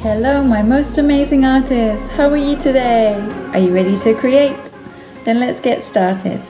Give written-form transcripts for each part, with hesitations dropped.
Hello, my most amazing artist. How are you today? Are you ready to create? Then let's get started.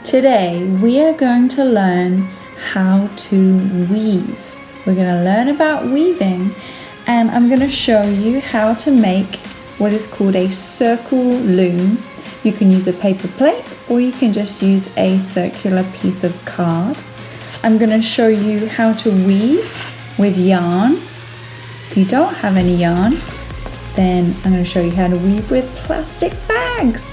Today, we are going to learn how to weave. We're going to learn about weaving, and I'm going to show you how to make what is called a circle loom. You can use a paper plate or you can just use a circular piece of card. I'm going to show you how to weave with yarn. If you don't have any yarn, then I'm going to show you how to weave with plastic bags.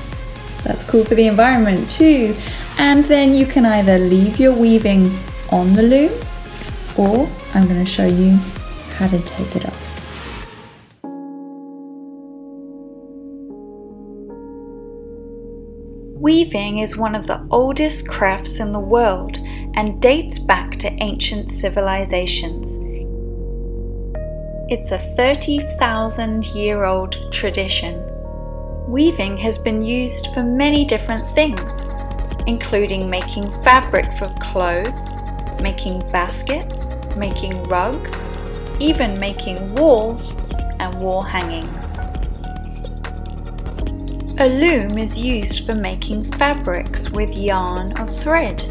That's cool for the environment too. And then you can either leave your weaving on the loom, or I'm going to show you how to take it off. Weaving is one of the oldest crafts in the world and dates back to ancient civilizations. It's a 30,000-year-old tradition. Weaving has been used for many different things, including making fabric for clothes, making baskets, making rugs, even making walls and wall hangings. A loom is used for making fabrics with yarn or thread,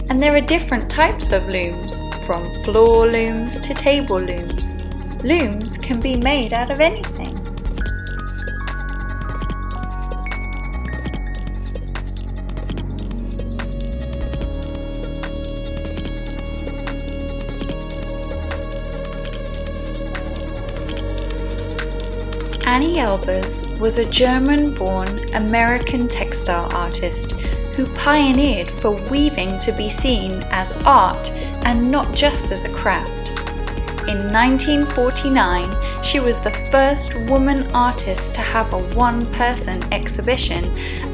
and there are different types of looms, from floor looms to table looms. Looms can be made out of anything. Anni Albers was a German-born American textile artist who pioneered for weaving to be seen as art and not just as a craft. In 1949, she was the first woman artist to have a one-person exhibition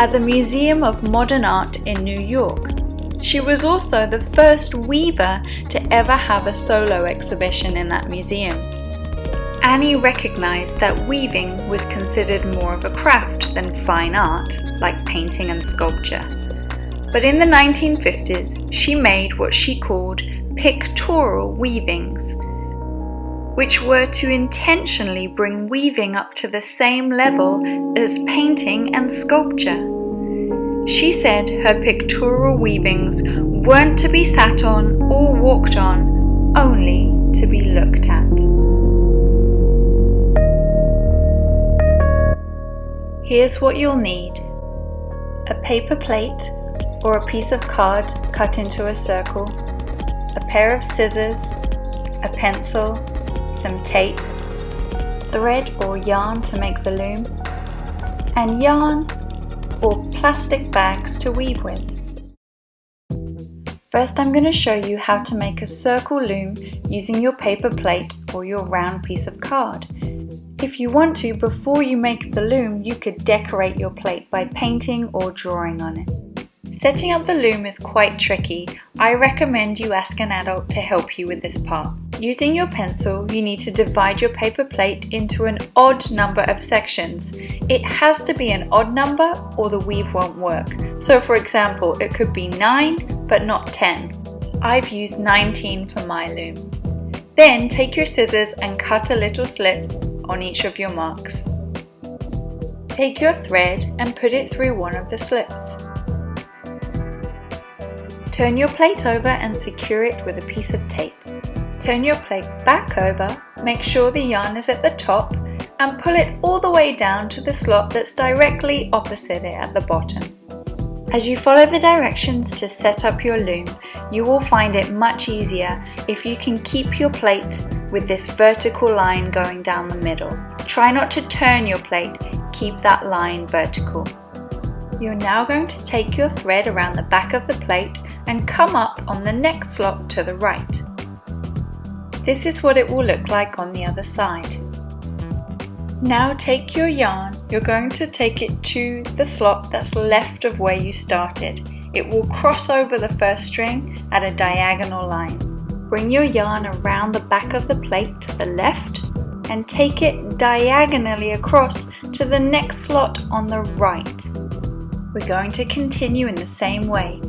at the Museum of Modern Art in New York. She was also the first weaver to ever have a solo exhibition in that museum. Anni recognized that weaving was considered more of a craft than fine art, like painting and sculpture. But in the 1950s, she made what she called pictorial weavings, which were to intentionally bring weaving up to the same level as painting and sculpture. She said her pictorial weavings weren't to be sat on or walked on, only to be looked at. Here's what you'll need: a paper plate or a piece of card cut into a circle, a pair of scissors, a pencil, some tape, thread or yarn to make the loom, and yarn or plastic bags to weave with. First, I'm going to show you how to make a circle loom using your paper plate or your round piece of card. If you want to, before you make the loom, you could decorate your plate by painting or drawing on it. Setting up the loom is quite tricky. I recommend you ask an adult to help you with this part. Using your pencil, you need to divide your paper plate into an odd number of sections. It has to be an odd number or the weave won't work. So for example, it could be 9 but not 10. I've used 19 for my loom. Then take your scissors and cut a little slit on each of your marks. Take your thread and put it through one of the slits. Turn your plate over and secure it with a piece of tape. Turn your plate back over, make sure the yarn is at the top, and pull it all the way down to the slot that's directly opposite it at the bottom. As you follow the directions to set up your loom, you will find it much easier if you can keep your plate with this vertical line going down the middle. Try not to turn your plate, keep that line vertical. You're now going to take your thread around the back of the plate and come up on the next slot to the right. This is what it will look like on the other side. Now take your yarn, you're going to take it to the slot that's left of where you started. It will cross over the first string at a diagonal line. Bring your yarn around the back of the plate to the left and take it diagonally across to the next slot on the right. We're going to continue in the same way.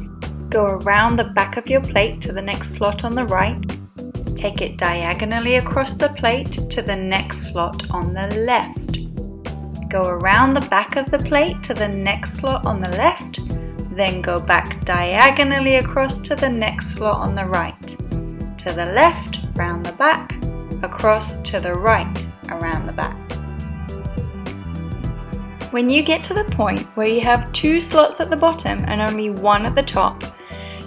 Go around the back of your plate to the next slot on the right. Take it diagonally across the plate to the next slot on the left. Go around the back of the plate to the next slot on the left, then go back diagonally across to the next slot on the right. To the left, round the back, across to the right, around the back. When you get to the point where you have 2 slots at the bottom and only 1 at the top,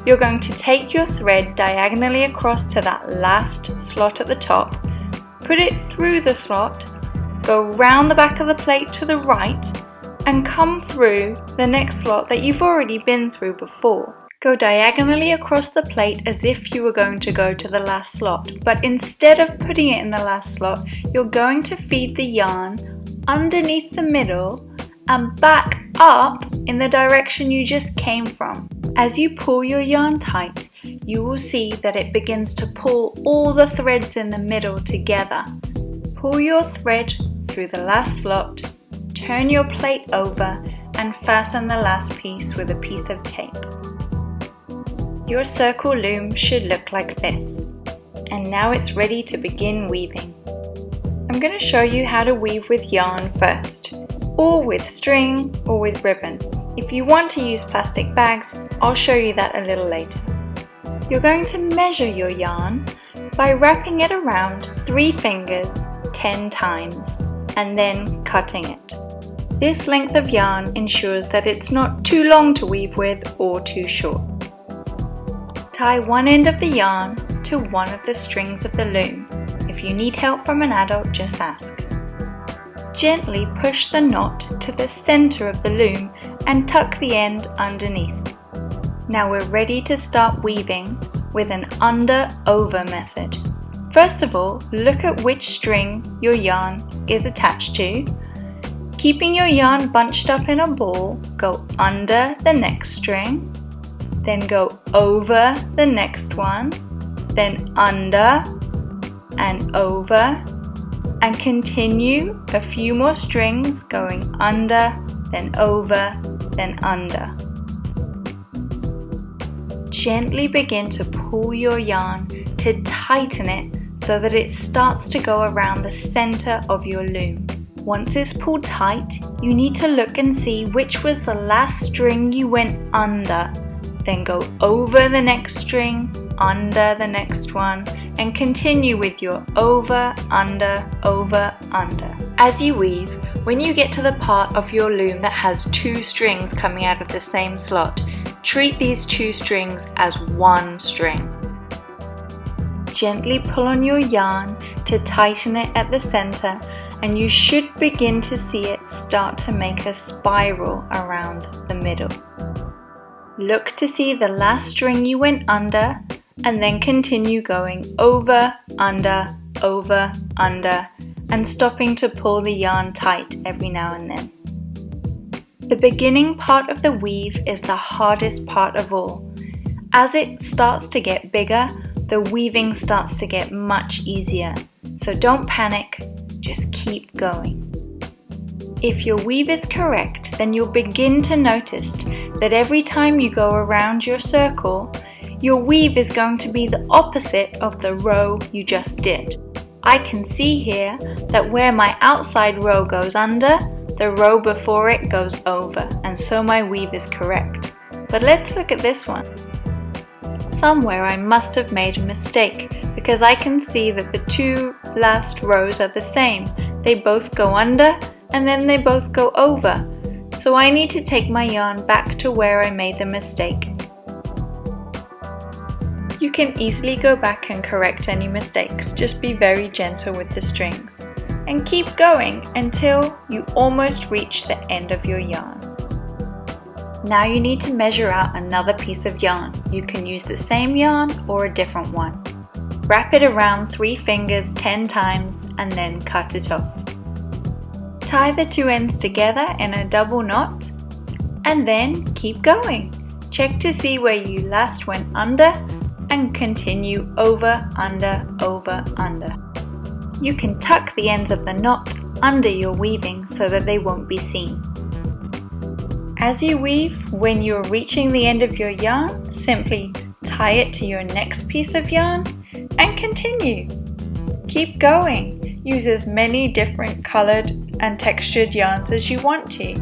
you're going to take your thread diagonally across to that last slot at the top, put it through the slot, go round the back of the plate to the right, and come through the next slot that you've already been through before. Go diagonally across the plate as if you were going to go to the last slot, but instead of putting it in the last slot, you're going to feed the yarn underneath the middle and back up in the direction you just came from. As you pull your yarn tight, you will see that it begins to pull all the threads in the middle together. Pull your thread through the last slot, turn your plate over and fasten the last piece with a piece of tape. Your circle loom should look like this. And now it's ready to begin weaving. I'm going to show you how to weave with yarn first, or with string or with ribbon. If you want to use plastic bags, I'll show you that a little later. You're going to measure your yarn by wrapping it around 3 fingers 10 times and then cutting it. This length of yarn ensures that it's not too long to weave with or too short. Tie one end of the yarn to one of the strings of the loom. If you need help from an adult, just ask. Gently push the knot to the center of the loom and tuck the end underneath. Now we're ready to start weaving with an under-over method. First of all, look at which string your yarn is attached to. Keeping your yarn bunched up in a ball, go under the next string, then go over the next one, then under and over, and continue a few more strings going under, then over, then under. Gently begin to pull your yarn to tighten it so that it starts to go around the center of your loom. Once it's pulled tight, you need to look and see which was the last string you went under. Then go over the next string, under the next one, and continue with your over, under, under. As you weave, when you get to the part of your loom that has 2 strings coming out of the same slot, treat these 2 strings as 1 string. Gently pull on your yarn to tighten it at the center, and you should begin to see it start to make a spiral around the middle. Look to see the last string you went under, and then continue going over, under, and stopping to pull the yarn tight every now and then. The beginning part of the weave is the hardest part of all. As it starts to get bigger, the weaving starts to get much easier. So don't panic, just keep going. If your weave is correct, then you'll begin to notice that every time you go around your circle, your weave is going to be the opposite of the row you just did. I can see here that where my outside row goes under, the row before it goes over, and so my weave is correct. But let's look at this one. Somewhere I must have made a mistake, because I can see that the 2 last rows are the same. They both go under and then they both go over. So I need to take my yarn back to where I made the mistake. You can easily go back and correct any mistakes. Just be very gentle with the strings. And keep going until you almost reach the end of your yarn. Now you need to measure out another piece of yarn. You can use the same yarn or a different one. Wrap it around 3 fingers 10 times and then cut it off. Tie the 2 ends together in a double knot and then keep going. Check to see where you last went under and continue over, under. You can tuck the ends of the knot under your weaving so that they won't be seen. As you weave, when you're reaching the end of your yarn, simply tie it to your next piece of yarn, and continue. Keep going. Use as many different colored and textured yarns as you want to.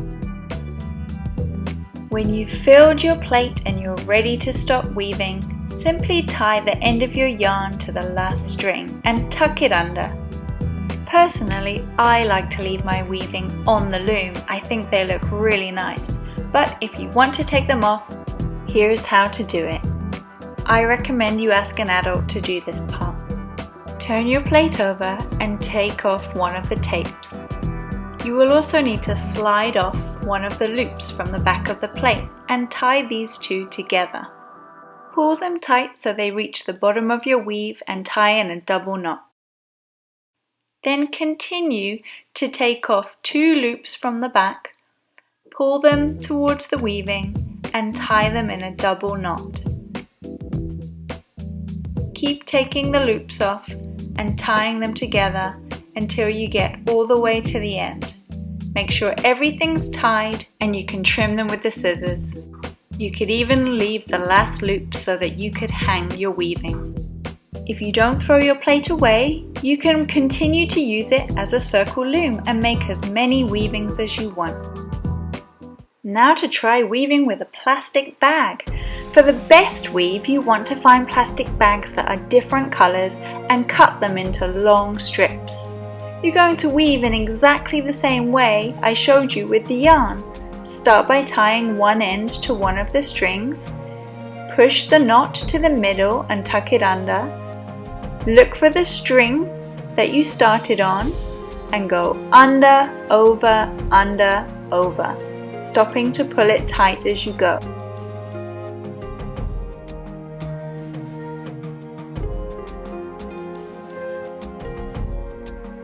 When you've filled your plate and you're ready to stop weaving, simply tie the end of your yarn to the last string and tuck it under. Personally, I like to leave my weaving on the loom. I think they look really nice. But if you want to take them off, here's how to do it. I recommend you ask an adult to do this part. Turn your plate over and take off one of the tapes. You will also need to slide off one of the loops from the back of the plate and tie these two together. Pull them tight so they reach the bottom of your weave and tie in a double knot. Then continue to take off 2 loops from the back, pull them towards the weaving and tie them in a double knot. Keep taking the loops off and tying them together until you get all the way to the end. Make sure everything's tied and you can trim them with the scissors. You could even leave the last loop so that you could hang your weaving. If you don't throw your plate away, you can continue to use it as a circle loom and make as many weavings as you want. Now to try weaving with a plastic bag. For the best weave, you want to find plastic bags that are different colours and cut them into long strips. You're going to weave in exactly the same way I showed you with the yarn. Start by tying one end to one of the strings. Push the knot to the middle and tuck it under. Look for the string that you started on and go under, over, stopping to pull it tight as you go.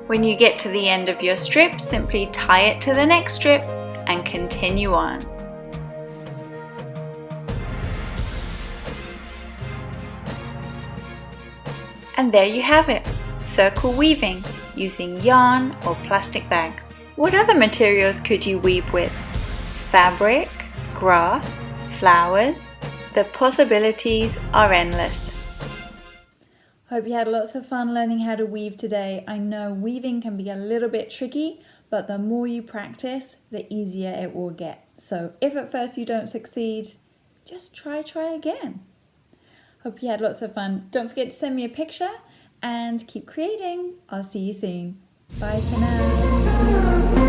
When you get to the end of your strip, simply tie it to the next strip and continue on. And there you have it, circle weaving using yarn or plastic bags. What other materials could you weave with? Fabric, grass, flowers. The possibilities are endless. Hope you had lots of fun learning how to weave today. I know weaving can be a little bit tricky, but the more you practice, the easier it will get. So if at first you don't succeed, just try again. Hope you had lots of fun. Don't forget to send me a picture and keep creating. I'll see you soon. Bye for now.